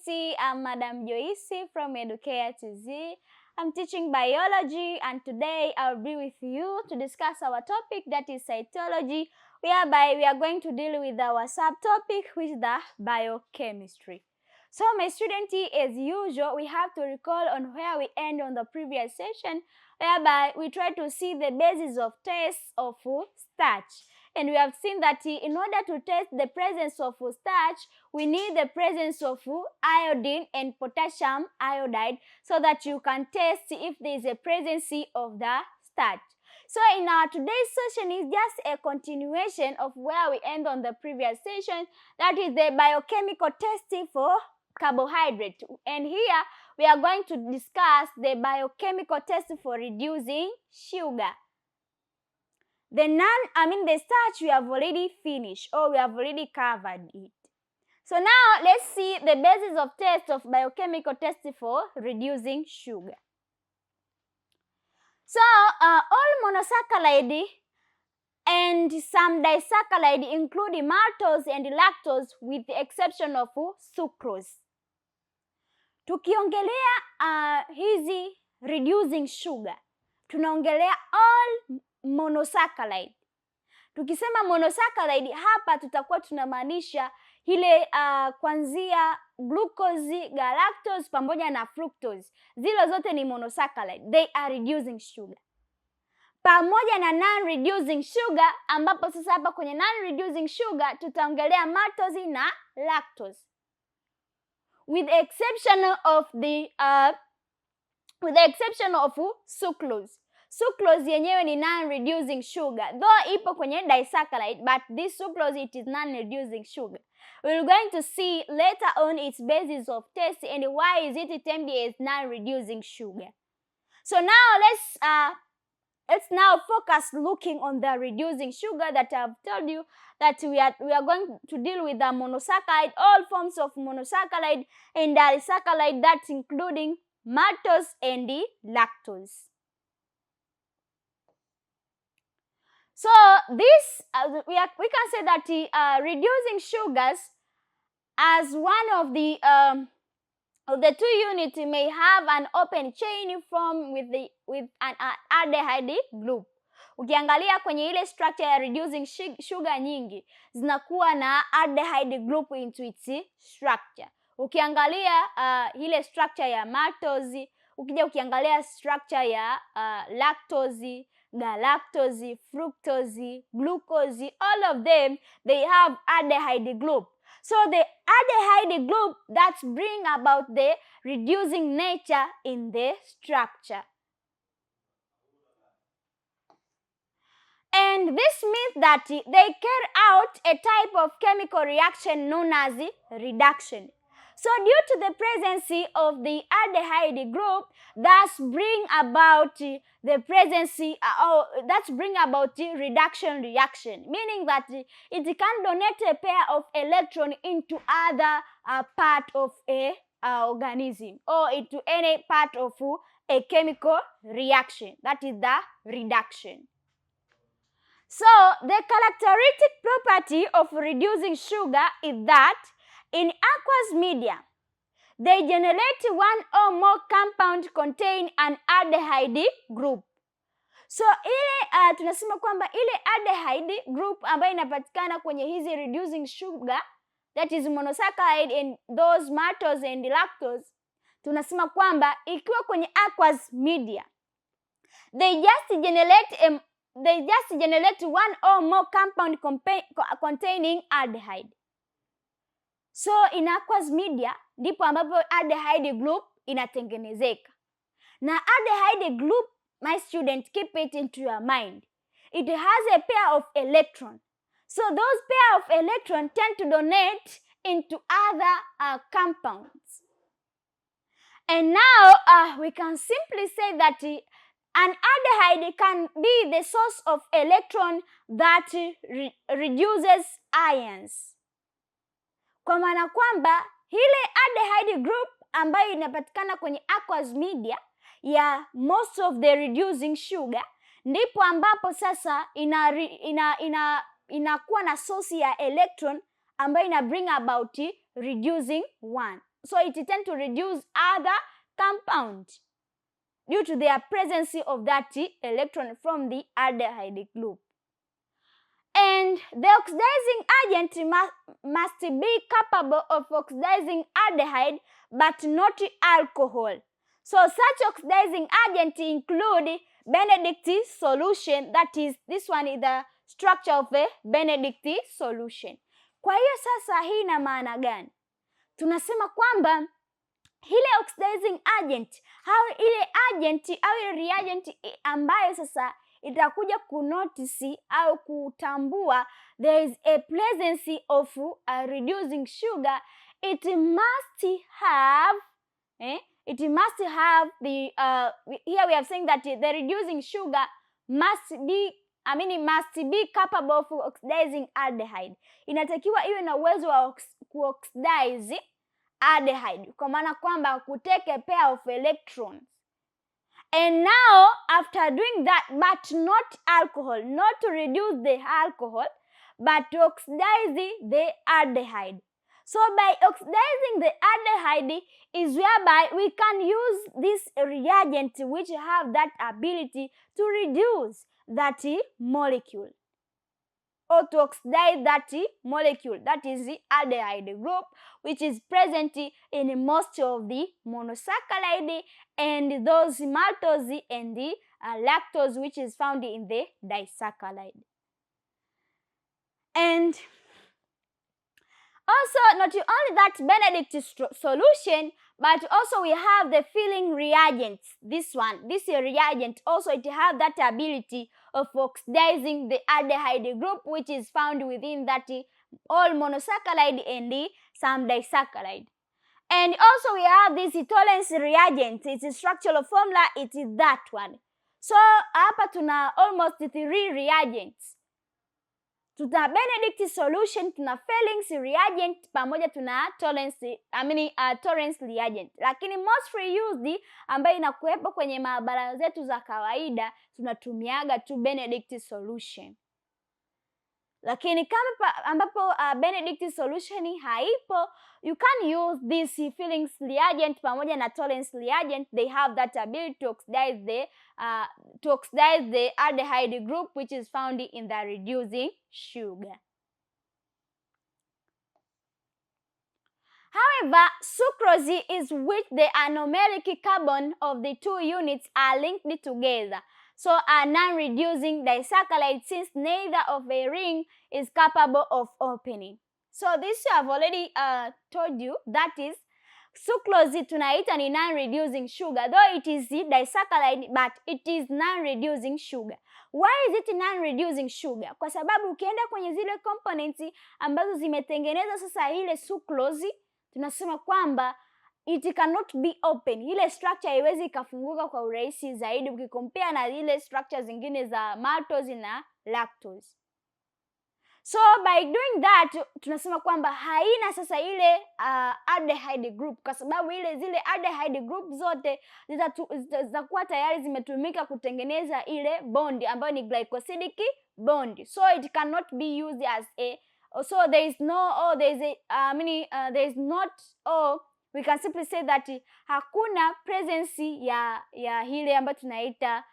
students, I'm Madam Joyce from Educare TZ. I'm teaching biology, and today I'll be with you to discuss our topic, that is cytology, whereby we are going to deal with our subtopic, which is the biochemistry. So my students, as usual, we have to recall on where we end on the previous session, whereby we try to see the basis of tests of starch. And we have seen that in order to test the presence of starch, we need the presence of iodine and potassium iodide so that you can test if there is a presence of the starch. So in our today's session is just a continuation of where we end on the previous session, that is the biochemical testing for carbohydrate. And here we are going to discuss the biochemical test for reducing sugar. The starch we have already finished, or we have already covered it. So now let's see the basis of test of biochemical test for reducing sugar. So all monosaccharide and some disaccharide, including maltose and lactose, with the exception of sucrose. Tukiongelea hizi reducing sugar, tunaongelea all monosaccharide. Tukisema monosaccharide hapa tutakuwa tunamaanisha ile kuanzia glucose, galactose pamoja na fructose. Zile zote ni monosaccharide. They are reducing sugar. Pamoja na non-reducing sugar, ambapo sasa hapa kwenye non-reducing sugar tutaongelea maltose na lactose. With the exception of sucrose. Sucrose yenyewe ni non-reducing sugar, though ipo kwenye disaccharide, but this sucrose, it is non-reducing sugar. We're going to see later on its basis of test and why is it termed as non-reducing sugar. So now let's now focus looking on the reducing sugar that I've told you that we are going to deal with the monosaccharide, all forms of monosaccharide and disaccharide, that's including maltose and the lactose. So this we can say that reducing sugars as one of the two units may have an open chain form with an aldehyde group. Ukiangalia kwenye ile structure ya reducing sugar nyingi zinakuwa na aldehyde group into its structure. Ukiangalia ile structure ya maltose, ukiangalia structure ya lactose, galactose, fructose, glucose, all of them, they have aldehyde group. So the aldehyde group that's bring about the reducing nature in the structure. And this means that they carry out a type of chemical reaction known as reduction. So due to the presence of the aldehyde group, that's bring about the presence that's bring about the reduction reaction, meaning that it can donate a pair of electron into other part of a organism or into any part of a chemical reaction. That is the reduction. So the characteristic property of reducing sugar is that in aqueous media, they generate one or more compound contain an aldehyde group. So ile tunasema kwamba ile aldehyde group ambayo inapatikana kwenye hizi reducing sugar, that is monosaccharide and those maltose and lactose, tunasema kwamba ikiwa kwenye aqueous media, they just generate one or more compound containing aldehyde. So in aqueous media ndipo ambapo aldehyde group inatengenezeka. Na aldehyde group, my student, keep it into your mind. It has a pair of electrons. So those pair of electrons tend to donate into other compounds. And now we can simply say that an aldehyde can be the source of electron that reduces ions. Kwa maana kwamba ile aldehyde group ambayo inapatikana kwenye aqueous media ya most of the reducing sugar, ndipo ambapo sasa inakuwa na source ya electron ambayo ina bring about reducing one. so it tends to reduce other compounds due to their presence of that electron from the aldehyde group. And the oxidizing agent must be capable of oxidizing aldehyde but not alcohol. So such oxidizing agents include Benedict solution, that is, this one is the structure of a Benedict solution. Kwa hiyo sasa hii ina maana gani? Tunasema kwamba ile oxidizing agent au ile agent au ile reagent ambayo sasa itakuja kunotice au kutambua there is a presence of a reducing sugar, it must have the here we are saying that the reducing sugar must be capable of oxidizing aldehyde. Inatakiwa iwe na uwezo wa kuoxidize aldehyde, kwa maana kwamba kutake a pair of electrons. And now after doing that, but not alcohol, not to reduce the alcohol, but to oxidize the aldehyde. So by oxidizing the aldehyde is whereby we can use this reagent which have that ability to reduce that molecule, or to oxidize that molecule, that is the aldehyde group, which is present in most of the monosaccharide and those maltose and the lactose, which is found in the disaccharide. And also, not only that Benedict solution, but also we have the filling reagents. This reagent also, it have that ability of oxidizing the aldehyde group, which is found within that all monosaccharide and some disaccharide. And also we have this tolerance reagent. Its structural formula, it is that one. So hapa tuna almost 3 reagents. Tuna Benedict solution, tuna Fellings reagent, pamoja tuna tolerance reagent. Lakini mostly used ambayo inakuwepo kwenye maabara zetu za kawaida, tunatumiaga tu Benedict solution. Lakini kama ambapo Benedict solution haipo, you can use this Fellings reagent pamoja na tolerance reagent. They have that ability to oxidize the aldehyde group, which is found in the reducing sugar. However, sucrose is which the anomeric carbon of the 2 units are linked together, so a non-reducing disaccharide, since neither of a ring is capable of opening. So this I have already told you, that is sucrose tunaita ni non-reducing sugar, though it is disaccharide, but it is non-reducing sugar. Why is it non-reducing sugar? Kwa sababu ukienda kwenye zile components ambazo zimetengeneza sasa ile sucrose, tunasema kwamba it cannot be open. Ile structure haiwezi ikafunguka kwa urahisi zaidi ukikompare na ile structure zingine za maltose na lactose. So by doing that, tunasema kwamba haina sasa ile aldehyde group, kwa sababu zile aldehyde group zote zitakuwa tayari zimetumika kutengeneza ile bond ambayo ni glycosidic bond. So it cannot be used as a, so there is no, there is not, we can simply say that hakuna presence ya ile ambayo tunaita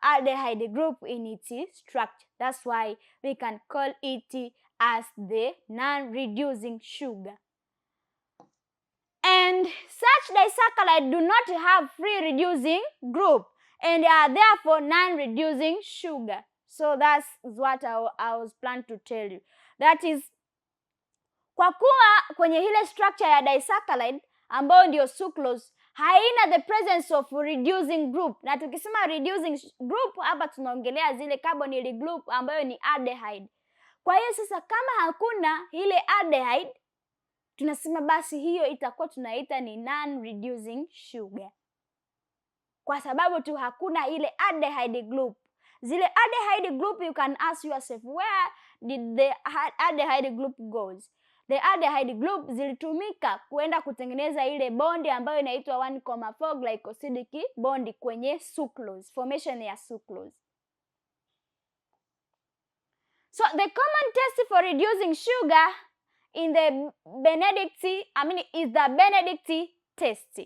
aldehyde group in its structure. That's why we can call it as the non-reducing sugar. And such disaccharides do not have free reducing group and are therefore non-reducing sugar. So that's what I was planning to tell you. That is, kwa kuwa kwenye ile structure ya disaccharide ambayo ndio sucrose haina the presence of reducing group, na tukisema reducing group hapa tunaongelea zile carbonyl group ambayo ni aldehyde. Kwa hiyo sasa kama hakuna ile aldehyde, tunasema basi hiyo itakuwa tunaita ni non-reducing sugar, kwa sababu tu hakuna ile aldehyde group. Zile aldehyde group, you can ask yourself, where did the aldehyde group goes? The aldehyde group zilitumika kuenda kutengeneza ile bondi ambayo inaitwa 1,4 glycosidic bondi kwenye sucrose, formation ya sucrose. So the common test for reducing sugar in the Benedict, is the Benedict test.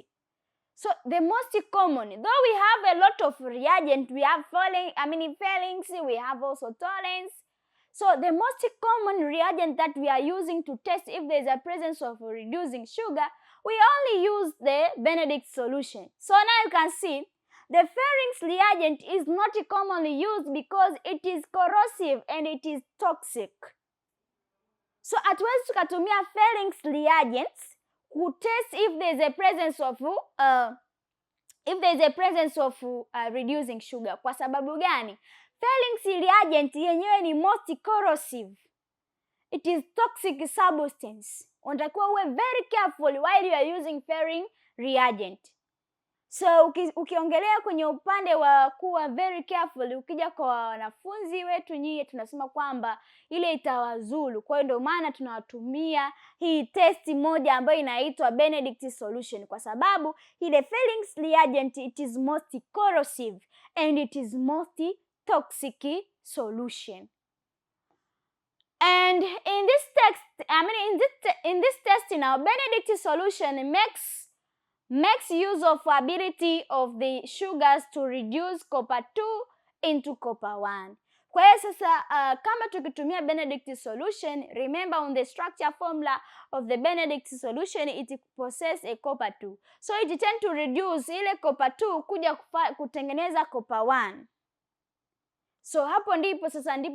So the most common, though we have a lot of reagent, we have Fehlings, we have also Tollens. So the most common reagent that we are using to test if there is a presence of reducing sugar, we only use the Benedict solution. So now you can see the Fehlings reagent is not commonly used because it is corrosive and it is toxic. So hatuwezi tukatumia Fehlings reagents to test if there is a presence of reducing sugar. Kwa sababu gani? Fehlings reagent yenyewe ni most corrosive. It is toxic substance. Unatakiwa uwe very careful while you are using Fehlings reagent. So ukiongelea kwenye upande wa kuwa very careful, ukija kwa wanafunzi wetu nyie tunasema kwamba ile itawazulu. Kwa hiyo ndio maana tunawatumia hii test moja ambayo inaitwa Benedict solution, kwa sababu ile Fehlings reagent it is most corrosive and it is most toxic solution. And in this test now, Benedict solution makes use of ability of the sugars to reduce copper 2 into copper 1. Kwa hiyo sasa kama tukitumia Benedict solution, remember on the structure formula of the Benedict solution it possess a copper 2. So it tend to reduce ile copper 2 kuja kutengeneza copper 1. So hapo ndipo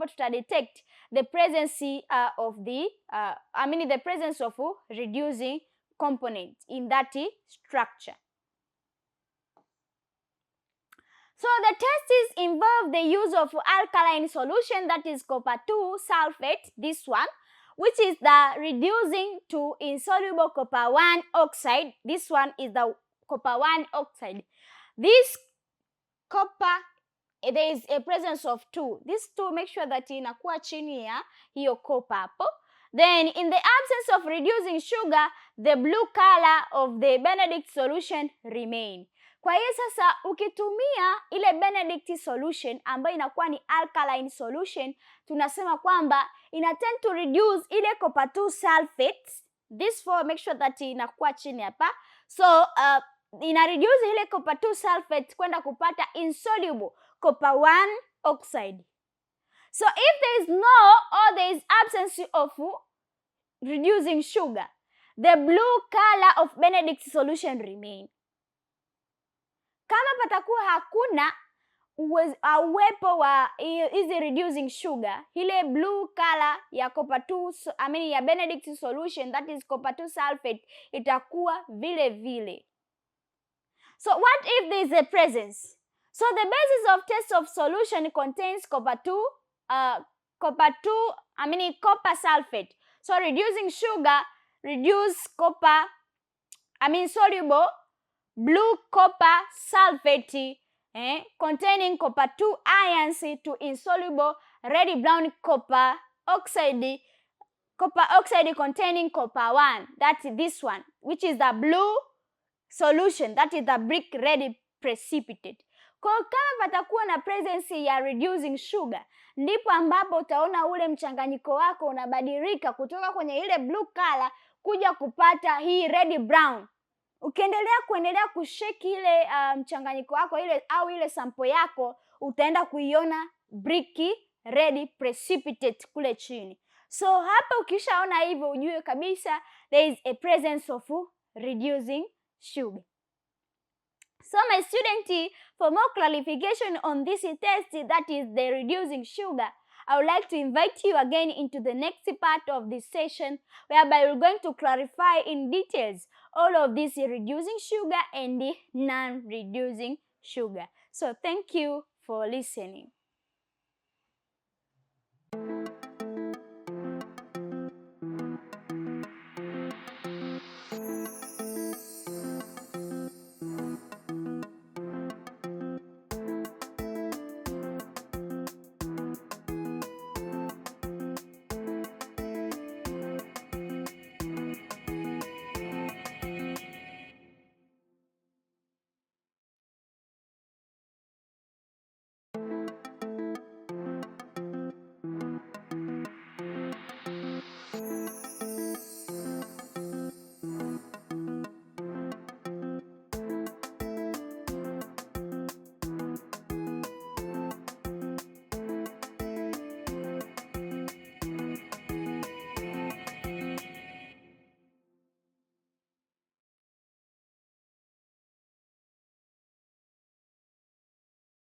tutadetect the presence of the presence of reducing component in that structure. So the tests involve the use of alkaline solution, that is copper 2 sulfate, this one, which is the reducing to insoluble copper 1 oxide. This one is the copper 1 oxide. This copper, there is a presence of 2. This 2 make sure that inakuwa chini ya hiyo copper hapo. Then in the absence of reducing sugar, the blue color of the Benedict solution remain. Kwa hiyo sasa ukitumia ile Benedict solution ambayo inakuwa ni alkaline solution, tunasema kwamba ina tend to reduce ile copper 2 sulfate. This for make sure that inakuwa chini hapa. So ina reduce ile copper 2 sulfate kwenda kupata insoluble copper 1 oxide. So if there is no or there is absence of reducing sugar, the blue color of Benedict solution remain. Kama patakuwa hakuna uwepo wa hizi reducing sugar, ile blue color ya copper 2 ya Benedict solution, that is copper 2 sulfate, itakuwa vile vile. So what if there is a presence? So the basis of test of solution contains copper sulfate. So reducing sugar, reduce copper, soluble blue copper sulfate containing copper 2 ions to insoluble red brown copper oxide containing copper 1. That's this one, which is the blue solution, that is the brick red precipitate. Kwa kama patakuwa na presence ya reducing sugar, ndipo ambapo utaona ule mchanganyiko wako unabadilika kutoka kwenye ile blue color kuja kupata hii red brown. Kuendelea kushake ile mchanganyiko wako ile sample yako, utaenda kuiona brick red precipitate kule chini. So hapa ukishaona hivyo ujue kabisa there is a presence of reducing sugar. So my student, for more clarification on this test, that is the reducing sugar, I would like to invite you again into the next part of this session, whereby we're going to clarify in details all of this reducing sugar and the non-reducing sugar. So thank you for listening.